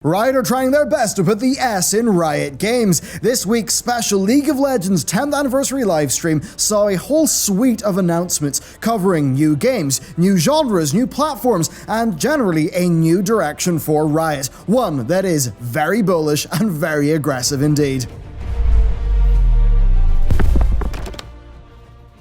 Riot are trying their best to put the S in Riot Games. This week's special League of Legends 10th anniversary livestream saw a whole suite of announcements covering new games, new genres, new platforms, and generally a new direction for Riot. One that is very bullish and very aggressive indeed.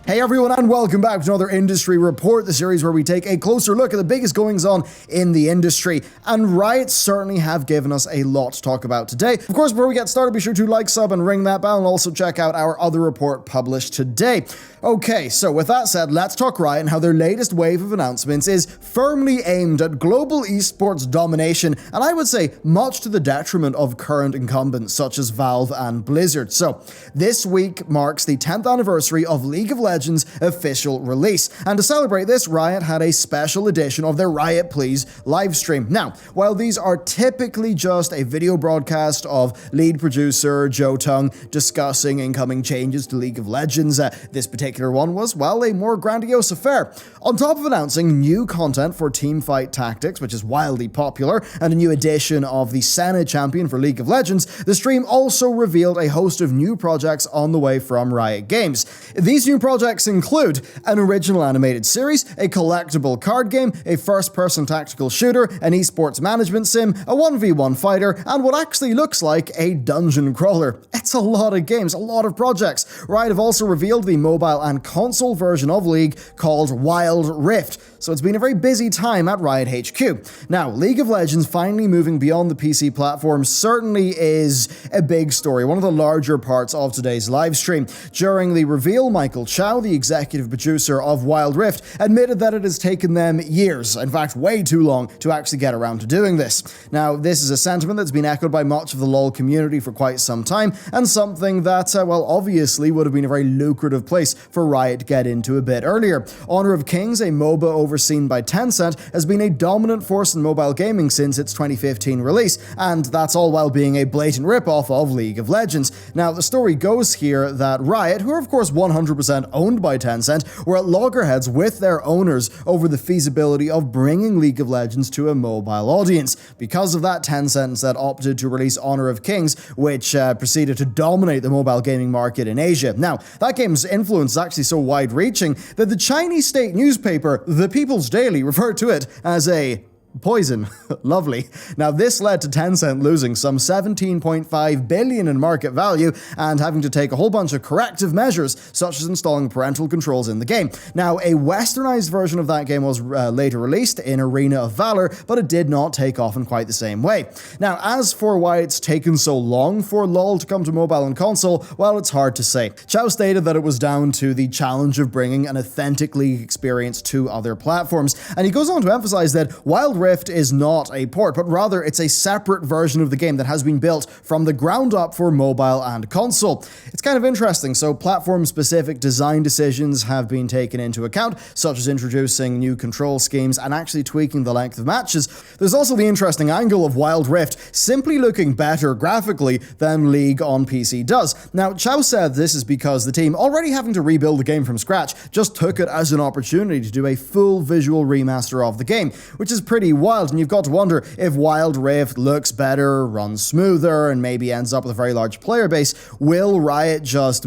Hey everyone, and welcome back to another Industry Report, the series where we take a closer look at the biggest goings-on in the industry. And Riot certainly have given us a lot to talk about today. Of course, before we get started, be sure to like, sub, and ring that bell, and also check out our other report published today. Okay, so with that said, let's talk Riot and how their latest wave of announcements is firmly aimed at global esports domination, and I would say much to the detriment of current incumbents such as Valve and Blizzard. So, this week marks the 10th anniversary of League of Legends official release, and to celebrate this, Riot had a special edition of their Riot Please livestream. Now, while these are typically just a video broadcast of lead producer Joe Tung discussing incoming changes to League of Legends, this particular one was, well, a more grandiose affair. On top of announcing new content for Teamfight Tactics, which is wildly popular, and a new edition of the Senna champion for League of Legends, the stream also revealed a host of new projects on the way from Riot Games. These new projects include an original animated series, a collectible card game, a first-person tactical shooter, an esports management sim, a 1v1 fighter, and what actually looks like a dungeon crawler. It's a lot of games, a lot of projects. Riot have also revealed the mobile and console version of League called Wild Rift, so it's been a very busy time at Riot HQ. Now, League of Legends finally moving beyond the PC platform certainly is a big story, one of the larger parts of today's livestream. During the reveal, Michael Chow, the executive producer of Wild Rift, admitted that it has taken them years, in fact way too long, to actually get around to doing this. Now, this is a sentiment that's been echoed by much of the LoL community for quite some time, and something that, well, obviously would have been a very lucrative place for Riot to get into a bit earlier. Honor of Kings, a MOBA overseen by Tencent, has been a dominant force in mobile gaming since its 2015 release, and that's all while being a blatant ripoff of League of Legends. Now, the story goes here that Riot, who are of course 100% owned by Tencent, were at loggerheads with their owners over the feasibility of bringing League of Legends to a mobile audience. Because of that, Tencent instead opted to release Honor of Kings, which proceeded to dominate the mobile gaming market in Asia. Now, that game's influence is actually so wide-reaching that the Chinese state newspaper, The People's Daily, referred to it as a poison. Lovely. Now, this led to Tencent losing some 17.5 billion in market value and having to take a whole bunch of corrective measures, such as installing parental controls in the game. Now, a westernized version of that game was later released in Arena of Valor, but it did not take off in quite the same way. Now, as for why it's taken so long for LoL to come to mobile and console, well, it's hard to say. Chow stated that it was down to the challenge of bringing an authentic League experience to other platforms, and he goes on to emphasize that Wild Rift is not a port, but rather it's a separate version of the game that has been built from the ground up for mobile and console. It's kind of interesting. So platform-specific design decisions have been taken into account, such as introducing new control schemes and actually tweaking the length of matches. There's also the interesting angle of Wild Rift simply looking better graphically than League on PC does. Now, Chow said this is because the team, already having to rebuild the game from scratch, just took it as an opportunity to do a full visual remaster of the game, which is pretty wild, and you've got to wonder if Wild Rift looks better, runs smoother, and maybe ends up with a very large player base. Will Riot just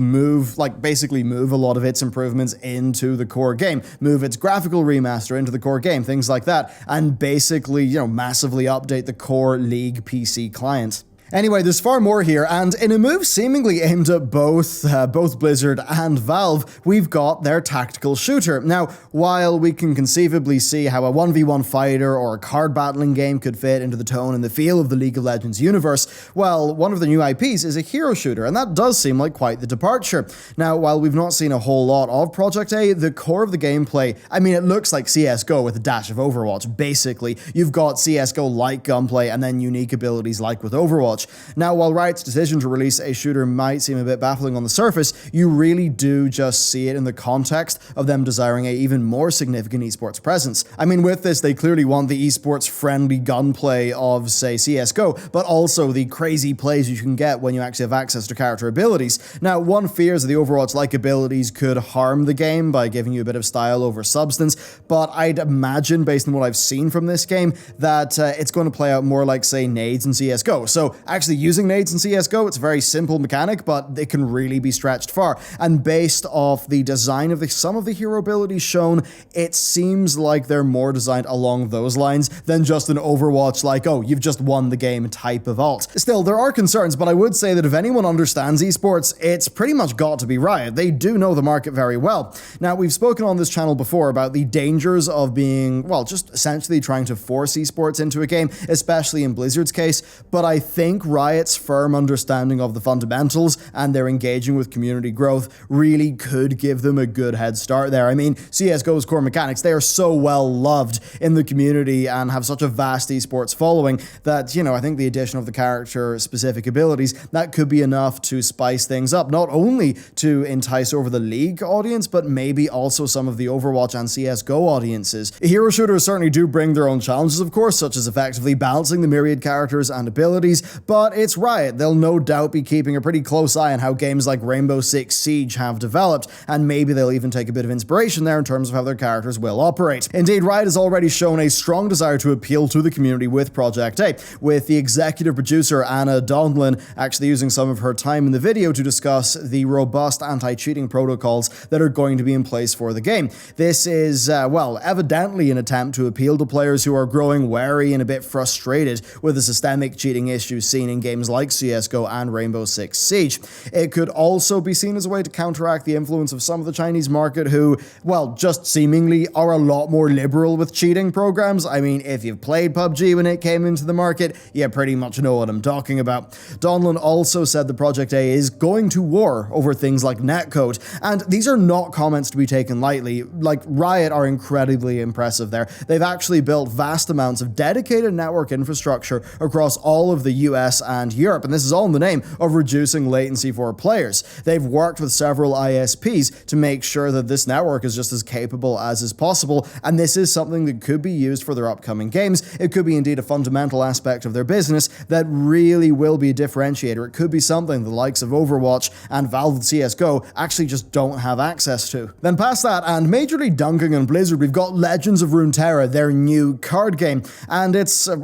basically move a lot of its improvements into the core game, move its graphical remaster into the core game, things like that, and basically, massively update the core League PC client? Anyway, there's far more here, and in a move seemingly aimed at both Blizzard and Valve, we've got their tactical shooter. Now, while we can conceivably see how a 1v1 fighter or a card battling game could fit into the tone and the feel of the League of Legends universe, well, one of the new IPs is a hero shooter, and that does seem like quite the departure. Now, while we've not seen a whole lot of Project A, the core of the gameplay, it looks like CSGO with a dash of Overwatch, basically. You've got CSGO-like gunplay and then unique abilities like with Overwatch. Overwatch. Now, while Riot's decision to release a shooter might seem a bit baffling on the surface, you really do just see it in the context of them desiring a even more significant esports presence. I mean, with this, they clearly want the esports-friendly gunplay of, say, CSGO, but also the crazy plays you can get when you actually have access to character abilities. Now, one fears that the Overwatch-like abilities could harm the game by giving you a bit of style over substance, but I'd imagine, based on what I've seen from this game, that it's going to play out more like, say, nades in CSGO. So actually using nades in CSGO, it's a very simple mechanic, but it can really be stretched far. And based off the design of some of the hero abilities shown, it seems like they're more designed along those lines than just an Overwatch like, oh, you've just won the game type of ult. Still, there are concerns, but I would say that if anyone understands esports, it's pretty much got to be Riot. They do know the market very well. Now, we've spoken on this channel before about the dangers of being, well, just essentially trying to force esports into a game, especially in Blizzard's case, but I think Riot's firm understanding of the fundamentals and their engaging with community growth really could give them a good head start there. I mean, CSGO's core mechanics, they are so well loved in the community and have such a vast esports following that, you know, I think the addition of the character-specific abilities, that could be enough to spice things up, not only to entice over the League audience, but maybe also some of the Overwatch and CSGO audiences. Hero shooters certainly do bring their own challenges, of course, such as effectively balancing the myriad characters and abilities, but it's Riot. They'll no doubt be keeping a pretty close eye on how games like Rainbow Six Siege have developed, and maybe they'll even take a bit of inspiration there in terms of how their characters will operate. Indeed, Riot has already shown a strong desire to appeal to the community with Project A, with the executive producer Anna Donlin actually using some of her time in the video to discuss the robust anti-cheating protocols that are going to be in place for the game. This is, well, evidently an attempt to appeal to players who are growing wary and a bit frustrated with the systemic cheating issues seen in games like CSGO and Rainbow Six Siege. It could also be seen as a way to counteract the influence of some of the Chinese market who, well, just seemingly are a lot more liberal with cheating programs. I mean, if you've played PUBG when it came into the market, you pretty much know what I'm talking about. Donlin also said the Project A is going to war over things like netcode, and these are not comments to be taken lightly. Like, Riot are incredibly impressive there. They've actually built vast amounts of dedicated network infrastructure across all of the US and Europe, and this is all in the name of reducing latency for players. They've worked with several ISPs to make sure that this network is just as capable as is possible, and this is something that could be used for their upcoming games. It could be indeed a fundamental aspect of their business that really will be a differentiator. It could be something the likes of Overwatch and Valve with CSGO actually just don't have access to. Then past that, and majorly dunking on Blizzard, we've got Legends of Runeterra, their new card game, and it's a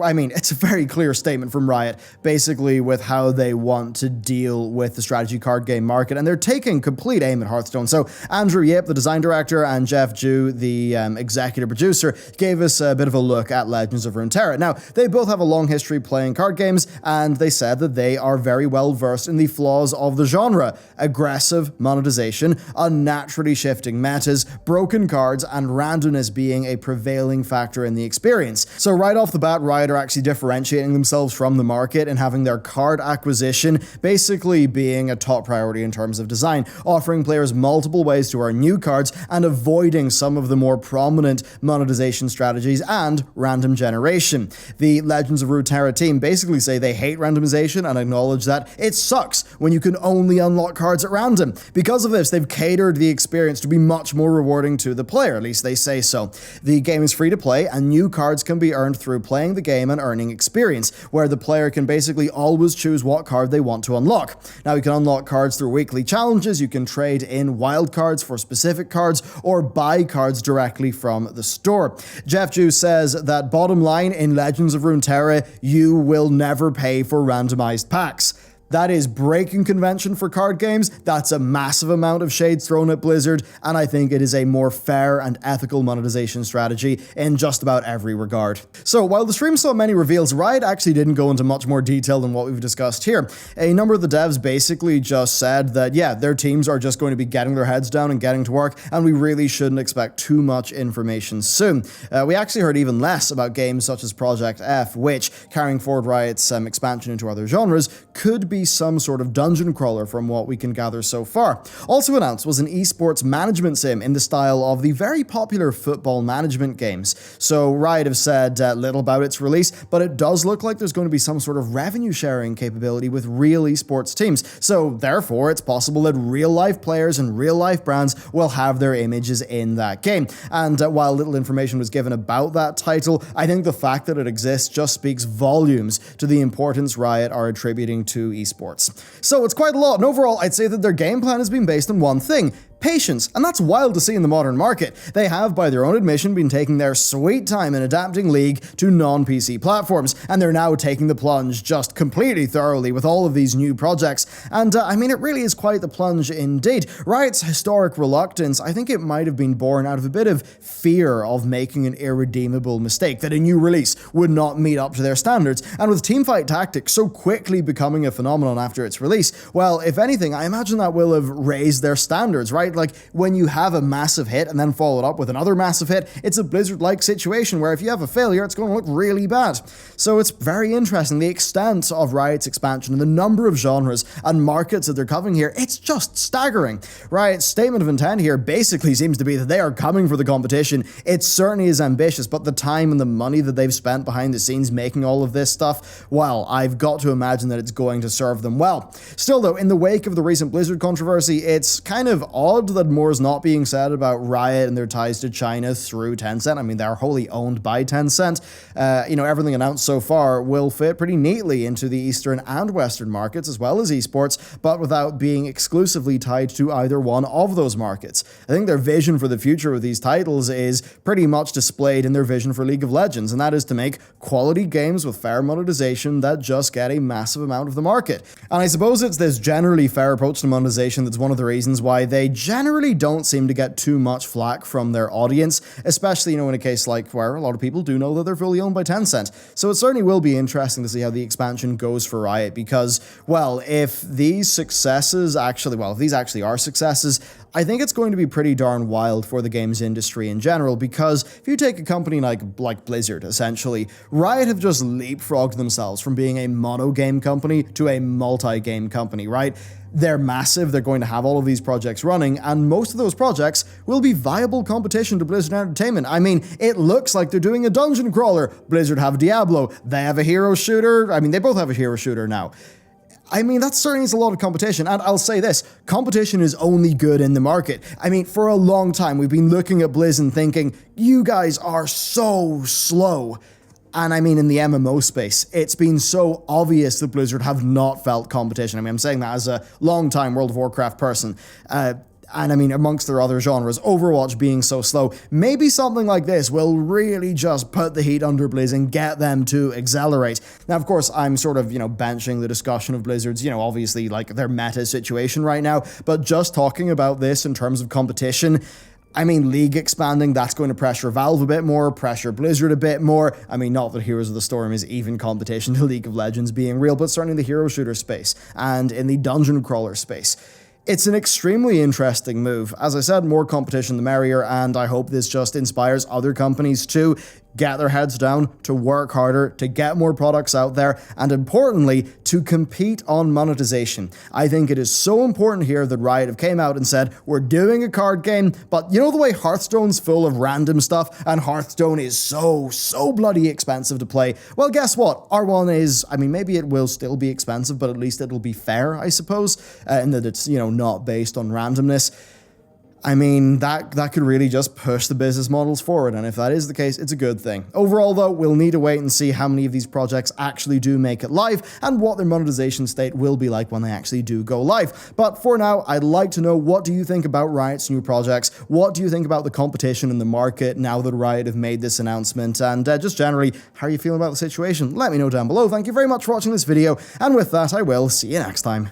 very clear statement from Riot, basically with how they want to deal with the strategy card game market, and they're taking complete aim at Hearthstone. So Andrew Yip, the design director, and Jeff Ju, the executive producer, gave us a bit of a look at Legends of Runeterra. Now, they both have a long history playing card games, and they said that they are very well versed in the flaws of the genre: aggressive monetization, unnaturally shifting metas, broken cards, and randomness being a prevailing factor in the experience. So right off the bat, Riot are actually differentiating themselves from the market and having their card acquisition basically being a top priority in terms of design, offering players multiple ways to earn new cards and avoiding some of the more prominent monetization strategies and random generation. The Legends of Runeterra team basically say they hate randomization and acknowledge that it sucks when you can only unlock cards at random. Because of this, they've catered the experience to be much more rewarding to the player, at least they say so. The game is free to play, and new cards can be earned through playing the game and earning experience, where the player can basically always choose what card they want to unlock. Now, you can unlock cards through weekly challenges, you can trade in wild cards for specific cards, or buy cards directly from the store. Jeff Ju says that bottom line, in Legends of Runeterra, you will never pay for randomized packs. That is breaking convention for card games. That's a massive amount of shade thrown at Blizzard, and I think it is a more fair and ethical monetization strategy in just about every regard. So while the stream saw many reveals, Riot actually didn't go into much more detail than what we've discussed here. A number of the devs basically just said that, yeah, their teams are just going to be getting their heads down and getting to work, and we really shouldn't expect too much information soon. We actually heard even less about games such as Project F, which, carrying forward Riot's expansion into other genres, could be be some sort of dungeon crawler from what we can gather so far. Also announced was an esports management sim in the style of the very popular football management games. So Riot have said little about its release, but it does look like there's going to be some sort of revenue sharing capability with real esports teams. So therefore, it's possible that real life players and real life brands will have their images in that game. And while little information was given about that title, I think the fact that it exists just speaks volumes to the importance Riot are attributing to esports. So it's quite a lot, and overall, I'd say that their game plan has been based on one thing: patience, and that's wild to see in the modern market. They have, by their own admission, been taking their sweet time in adapting League to non-PC platforms, and they're now taking the plunge just completely thoroughly with all of these new projects. And I mean, it really is quite the plunge indeed. Riot's historic reluctance, I think it might have been born out of a bit of fear of making an irredeemable mistake, that a new release would not meet up to their standards. And with Teamfight Tactics so quickly becoming a phenomenon after its release, well, if anything, I imagine that will have raised their standards, right? Like, when you have a massive hit and then follow it up with another massive hit, it's a Blizzard-like situation where if you have a failure, it's going to look really bad. So it's very interesting, the extent of Riot's expansion and the number of genres and markets that they're covering here. It's just staggering. Riot's statement of intent here basically seems to be that they are coming for the competition. It certainly is ambitious, but the time and the money that they've spent behind the scenes making all of this stuff, well, I've got to imagine that it's going to serve them well. Still though, in the wake of the recent Blizzard controversy, it's kind of odd that more is not being said about Riot and their ties to China through Tencent. I mean, they're wholly owned by Tencent. Everything announced so far will fit pretty neatly into the Eastern and Western markets, as well as esports, but without being exclusively tied to either one of those markets. I think their vision for the future of these titles is pretty much displayed in their vision for League of Legends, and that is to make quality games with fair monetization that just get a massive amount of the market. And I suppose it's this generally fair approach to monetization that's one of the reasons why they generally don't seem to get too much flack from their audience, especially, in a case like where a lot of people do know that they're fully owned by Tencent. So it certainly will be interesting to see how the expansion goes for Riot, because, well, if these actually are successes, I think it's going to be pretty darn wild for the games industry in general, because if you take a company like Blizzard, essentially, Riot have just leapfrogged themselves from being a mono-game company to a multi-game company, right? They're massive, they're going to have all of these projects running, and most of those projects will be viable competition to Blizzard Entertainment. I mean, it looks like they're doing a dungeon crawler. Blizzard have Diablo, they have a hero shooter. I mean, they both have a hero shooter now. I mean, that certainly is a lot of competition, and I'll say this, competition is only good in the market. I mean, for a long time, we've been looking at Blizz and thinking, you guys are so slow. And I mean, in the MMO space, it's been so obvious that Blizzard have not felt competition. I mean, I'm saying that as a long-time World of Warcraft person. And I mean, amongst their other genres, Overwatch being so slow, maybe something like this will really just put the heat under Blizz and get them to accelerate. Now, of course, I'm sort of, benching the discussion of Blizzard's, obviously, like, their meta situation right now, but just talking about this in terms of competition, I mean, League expanding, that's going to pressure Valve a bit more, pressure Blizzard a bit more. I mean, not that Heroes of the Storm is even competition to League of Legends being real, but certainly in the hero shooter space and in the dungeon crawler space. It's an extremely interesting move. As I said, more competition the merrier, and I hope this just inspires other companies to get their heads down, to work harder, to get more products out there, and importantly, to compete on monetization. I think it is so important here that Riot have came out and said, we're doing a card game, but you know the way Hearthstone's full of random stuff, and Hearthstone is so bloody expensive to play? Well, guess what? R1 is, I mean, maybe it will still be expensive, but at least it'll be fair, I suppose, in that it's, not based on randomness. I mean, that could really just push the business models forward, and if that is the case, it's a good thing. Overall, though, we'll need to wait and see how many of these projects actually do make it live, and what their monetization state will be like when they actually do go live. But for now, I'd like to know, what do you think about Riot's new projects? What do you think about the competition in the market now that Riot have made this announcement? And just generally, how are you feeling about the situation? Let me know down below. Thank you very much for watching this video, and with that, I will see you next time.